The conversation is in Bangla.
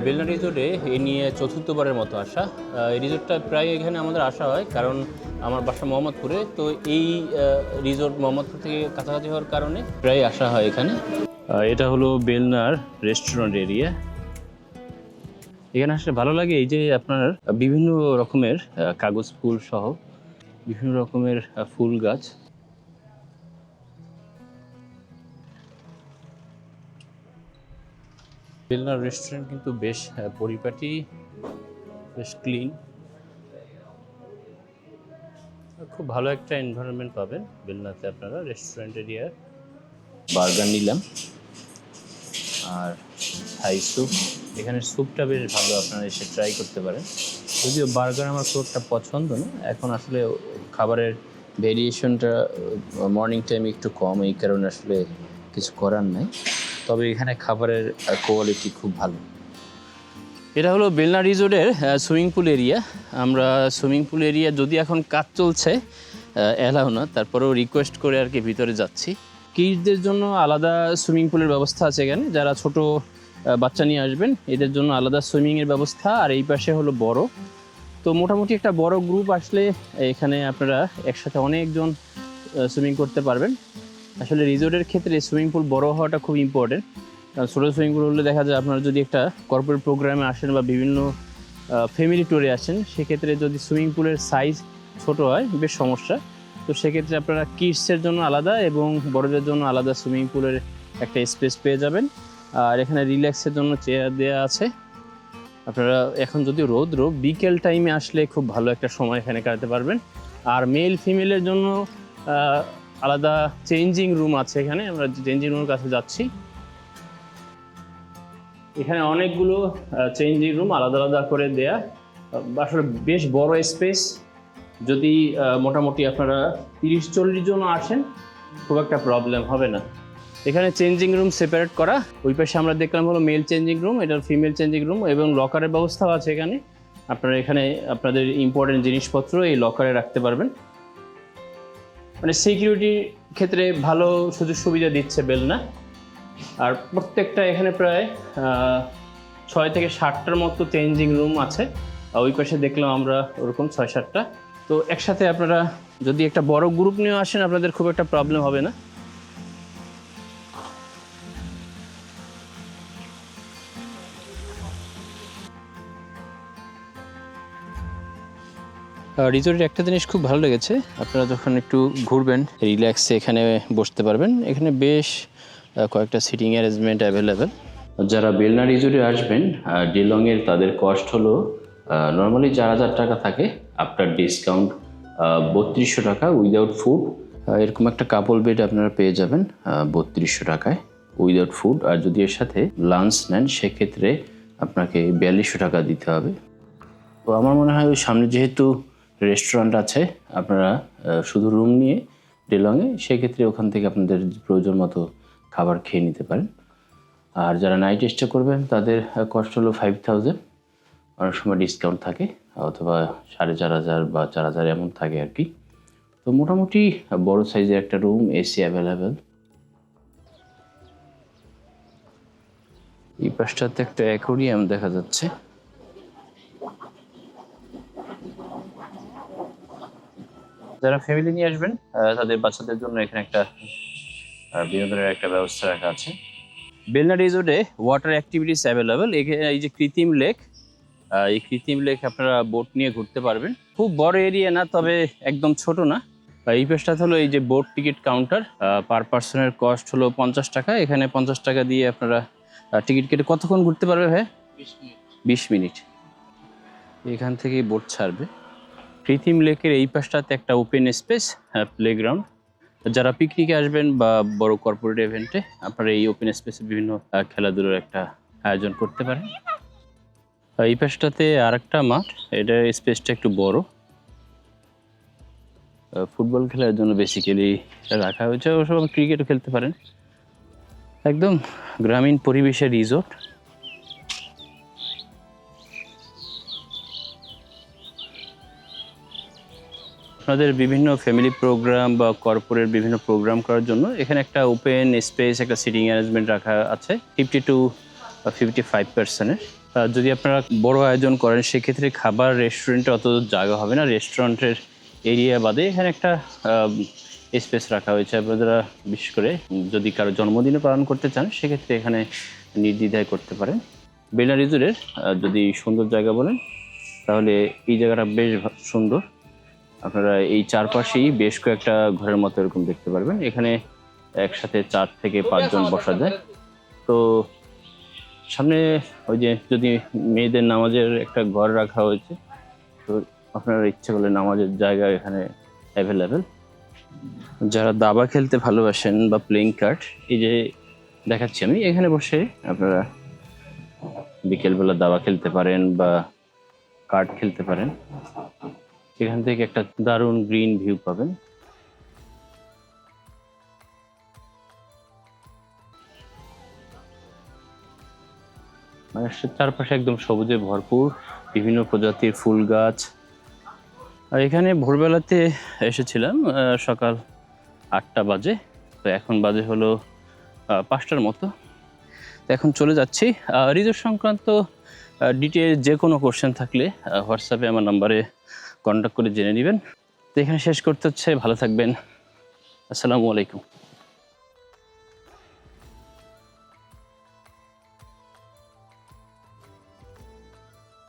বেলনা রিসোর্টে এই নিয়ে চতুর্থবারের মতো আসা। এই রিসোর্টটা প্রায় এখানে আমাদের আসা হয়, কারণ আমার বাসা মোহাম্মদপুরে, তো এই রিসোর্ট মোহাম্মদপুর থেকে কাছাকাছি হওয়ার কারণে প্রায় আসা হয় এখানে। এটা হলো বেলনার রেস্টুরেন্ট এরিয়া। এখানে আসলে ভালো লাগে এই যে আপনার বিভিন্ন রকমের কাগজ ফুল সহ বিভিন্ন রকমের ফুল গাছ। বেলনার রেস্টুরেন্ট কিন্তু বেশ পরিপাটি, বেশ ক্লিন, খুব ভালো একটা এনভায়রনমেন্ট পাবেন বেলনাতে আপনারা। রেস্টুরেন্ট এরিয়া বার্গার নিলাম আর থাই স্যুপ। এখানে স্যুপটা বেশ ভালো, আপনারা এসে ট্রাই করতে পারেন। যদিও বার্গার আমার খুব একটা পছন্দ না, এখন আসলে খাবারের ভেরিয়েশনটা মর্নিং টাইমে একটু কম, এই কারণে আসলে কিছু করার নাই। তবে এখানে খাবারের কোয়ালিটি খুব ভালো। এটা হলো বেলনা রিসোর্টের সুইমিং পুল এরিয়া। আমরা সুইমিং পুল এরিয়া, যদি এখন কাজ চলছে এলাও না, তারপরেও রিকোয়েস্ট করে আর কি ভিতরে যাচ্ছি। কিডসদের জন্য আলাদা সুইমিং পুলের ব্যবস্থা আছে এখানে, যারা ছোট বাচ্চা নিয়ে আসবেন এদের জন্য আলাদা সুইমিংয়ের ব্যবস্থা। আর এই পাশে হলো বড়, তো মোটামুটি একটা বড় গ্রুপ আসলে এখানে আপনারা একসাথে অনেকজন সুইমিং করতে পারবেন। আসলে রিসোর্টের ক্ষেত্রে সুইমিং পুল বড় হওয়াটা খুব ইম্পর্টেন্ট। কারণ ছোটো সুইমিং পুল হলে দেখা যায় আপনারা যদি একটা কর্পোরেট প্রোগ্রামে আসেন বা বিভিন্ন ফ্যামিলি ট্যুরে আসেন, সেক্ষেত্রে যদি সুইমিং পুলের সাইজ ছোট হয় বেশ সমস্যা। তো সেক্ষেত্রে আপনারা কিডসের জন্য আলাদা এবং বড়দের জন্য আলাদা সুইমিং পুলের একটা স্পেস পেয়ে যাবেন। আর এখানে রিল্যাক্সের জন্য চেয়ার দেওয়া আছে। আপনারা এখন যদি রৌদ্র, বিকেল টাইমে আসলে খুব ভালো একটা সময় এখানে কাটাতে পারবেন। আর মেল ফিমেলের জন্য আলাদা চেঞ্জিং রুম আছে এখানে। আমরা চেঞ্জিং রুমের কাছে যাচ্ছি। এখানে অনেকগুলো চেঞ্জিং রুম আলাদা আলাদা করে দেয়া, আসলে বেশ বড় স্পেস। যদি মোটামুটি আপনারা 30-40 জন আসেন খুব একটা প্রবলেম হবে না। এখানে চেঞ্জিং রুম সেপারেট করা। ওই পাশে আমরা দেখলাম হলো মেল চেঞ্জিং রুম, এটা ফিমেল চেঞ্জিং রুম, এবং লকারের ব্যবস্থাও আছে এখানে। আপনারা এখানে আপনাদের ইম্পর্টেন্ট জিনিসপত্র এই লকারে রাখতে পারবেন। মানে সিকিউরিটির ক্ষেত্রে ভালো সুযোগ সুবিধা দিচ্ছে বেলনা। আর প্রত্যেকটা এখানে প্রায় 6 থেকে 7টার মতো চেঞ্জিং রুম আছে। ওই পাশে দেখলাম আমরা ওরকম 6-7টা। তো একসাথে আপনারা যদি একটা বড় গ্রুপ নিয়ে আসেন আপনাদের খুব একটা প্রবলেম হবে না। রিসোর্টের একটা জিনিস খুব ভালো লেগেছে, আপনারা যখন একটু ঘুরবেন রিল্যাক্সে এখানে বসতে পারবেন। এখানে বেশ কয়েকটা সিটিং অ্যারেঞ্জমেন্ট অ্যাভেলেবেল। যারা বেলনা রিসোর্টে আসবেন ডিলংয়ের, তাদের কস্ট হলো নর্মালি 4,000 টাকা থাকে, আফটার ডিসকাউন্ট 3200 টাকা উইদাউট ফুড। এরকম একটা কাপল বেড আপনারা পেয়ে যাবেন 3200 টাকায় উইদাউট ফুড। আর যদি এর সাথে লাঞ্চ নেন সেক্ষেত্রে আপনাকে 4200 টাকা দিতে হবে। তো আমার মনে হয় ওই সামনে যেহেতু রেস্টুরেন্ট আছে, আপনারা শুধু রুম নিয়ে ডিলংয়ে, সেক্ষেত্রে ওখান থেকে আপনাদের প্রয়োজন মতো খাবার খেয়ে নিতে পারেন। আর যারা নাইট স্টে করবেন তাদের কস্ট হলো 5000, অনেক সময় ডিসকাউন্ট থাকে, অথবা 4500 বা 4000 এমন থাকে আর কি। তো মোটামুটি বড় সাইজের একটা রুম, এসি অ্যাভেলেবেল। এই পাশটাতে একটা অ্যাকোয়ারিয়াম দেখা যাচ্ছে। যারা ফ্যামিলি নিয়ে আসবেন তাদের বাচ্চাদের জন্য এখানে একটা বিনোদনের একটা ব্যবস্থা রাখা আছে। বেলনা রিসোর্টে ওয়াটার অ্যাক্টিভিটিস অ্যাভেলেবেল। এই যে কৃত্রিম লেক, এই কৃত্রিম লেক আপনারা বোট নিয়ে ঘুরতে পারবেন। খুব বড় এরিয়া না, তবে একদম ছোট না। এই পেজটা হলো এই যে বোট টিকিট কাউন্টার, পার পার্সনের কস্ট হলো 50 টাকা। এখানে 50 টাকা দিয়ে আপনারা টিকিট কেটে কতক্ষণ ঘুরতে পারবে ভাই? 20 মিনিট। এখান থেকেই বোট ছাড়বে। কৃত্রিম লেকের এই পাশটাতে একটা ওপেন স্পেস প্লেগ্রাউন্ড। যারা পিকনিকে আসবেন বা বড় কর্পোরেট ইভেন্টে আপনারা এই ওপেন স্পেসে বিভিন্ন খেলাধুলার একটা আয়োজন করতে পারেন। এই পাশটাতে আর একটা মাঠ, এটার স্পেসটা একটু বড়, ফুটবল খেলার জন্য বেসিক্যালি রাখা হয়েছে। অবশ্য ক্রিকেটও খেলতে পারেন। একদম গ্রামীণ পরিবেশের রিসোর্ট। আপনাদের বিভিন্ন ফ্যামিলি প্রোগ্রাম বা কর্পোরেট বিভিন্ন প্রোগ্রাম করার জন্য এখানে একটা ওপেন স্পেস, একটা সিটিং অ্যারেঞ্জমেন্ট রাখা আছে 50 to 55%-এর। যদি আপনারা বড় আয়োজন করেন সেক্ষেত্রে খাবার রেস্টুরেন্টে অত জায়গা হবে না, রেস্টুরেন্টের এরিয়া বাদে এখানে একটা স্পেস রাখা হয়েছে। আপনারা বিশেষ করে যদি কারো জন্মদিনে পালন করতে চান সেক্ষেত্রে এখানে নির্দ্বিধায় করতে পারেন। বেলনা রিজোর্টের যদি সুন্দর জায়গা বলেন তাহলে এই জায়গাটা বেশ সুন্দর। আপনারা এই চারপাশেই বেশ কয়েকটা ঘরের মতো এরকম দেখতে পারবেন। এখানে একসাথে 4 থেকে 5 জন বসা যায়। তো সামনে ওই যে যদি মেয়েদের নামাজের একটা ঘর রাখা হয়েছে, তো আপনারা ইচ্ছে করলে নামাজের জায়গা এখানে অ্যাভেলেবেল। যারা দাবা খেলতে ভালোবাসেন বা প্লেইং কার্ড, এই যে দেখাচ্ছি আমি, এখানে বসে আপনারা বিকেলবেলা দাবা খেলতে পারেন বা কার্ড খেলতে পারেন। এখান থেকে একটা দারুণ গ্রিন ভিউ পাবেন। মানে চারপাশে একদম সবুজে ভরপুর, বিভিন্ন প্রজাতির ফুল গাছ। আর এখানে ভোরবেলাতে এসেছিলাম সকাল 8টা বাজে, তো এখন বাজে হলো 5টার মতো। তো এখন চলে যাচ্ছি। রিসোর্ট সংক্রান্ত ডিটেল যে কোনো কোশ্চেন থাকলে হোয়াটসঅ্যাপে আমার নাম্বারে কন্ট্যাক্ট করে জেনে নেবেন। তো এখানে শেষ করতে হচ্ছে। ভালো থাকবেন। আসসালামু আলাইকুম।